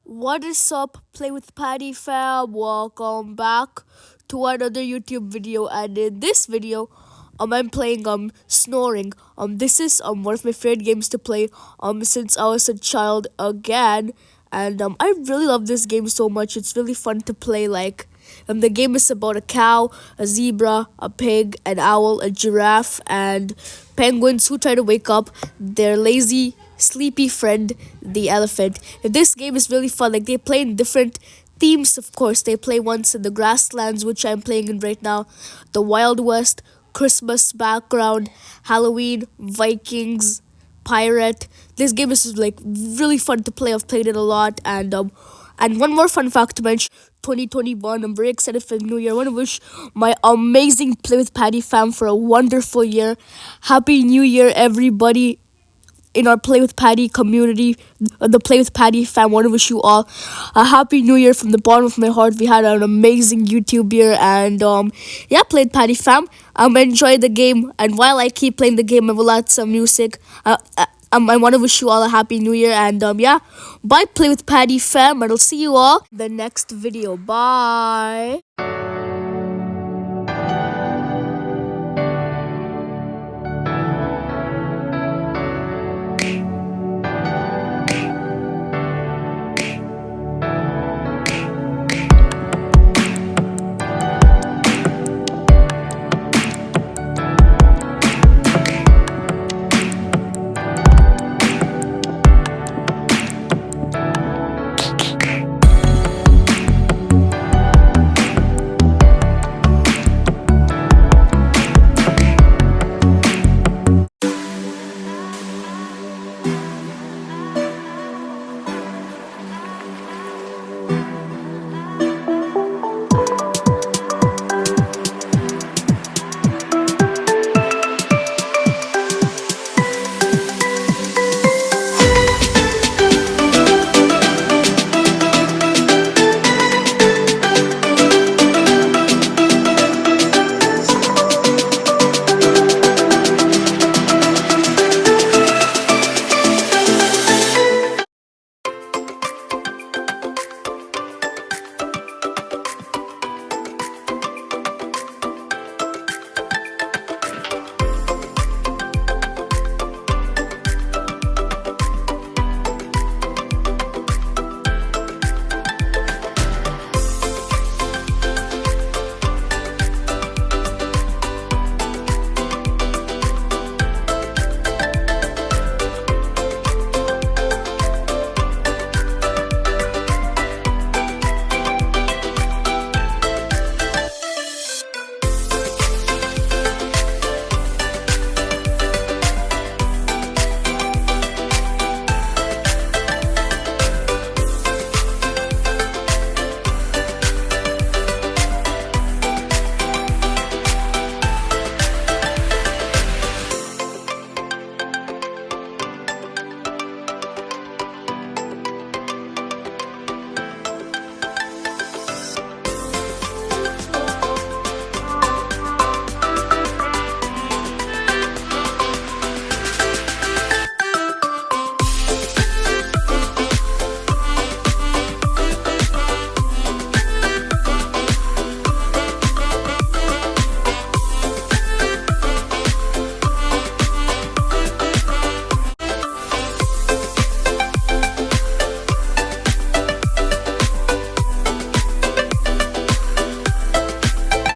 What is up, Play with Paddy fam? Welcome back to another YouTube video. And in this video, I'm playing Snoring. This is one of my favorite games to play since I was a child again. And I really love this game so much. It's really fun to play. The game is about a cow, a zebra, a pig, an owl, a giraffe, and penguins who try to wake up their lazy, sleepy friend, the elephant. This game is really fun. They play in different themes, of course. They play once in the grasslands, which I'm playing in right now, the Wild West, Christmas background, Halloween, Vikings, pirate. This game is really fun to play. I've played it a lot, and one more fun fact to mention: 2021. I'm very excited for the new year. I want to wish my amazing Play with Paddy fam for a wonderful year. Happy New Year, everybody! In our Play with Paddy community, the Play with Paddy fam, want to wish you all a happy new year from the bottom of my heart. We had an amazing YouTube year, and yeah, Play with Paddy fam. Enjoy the game, and while I keep playing the game, I will add some music. I want to wish you all a happy new year, and yeah, bye, Play with Paddy fam, and I'll see you all in the next video. Bye.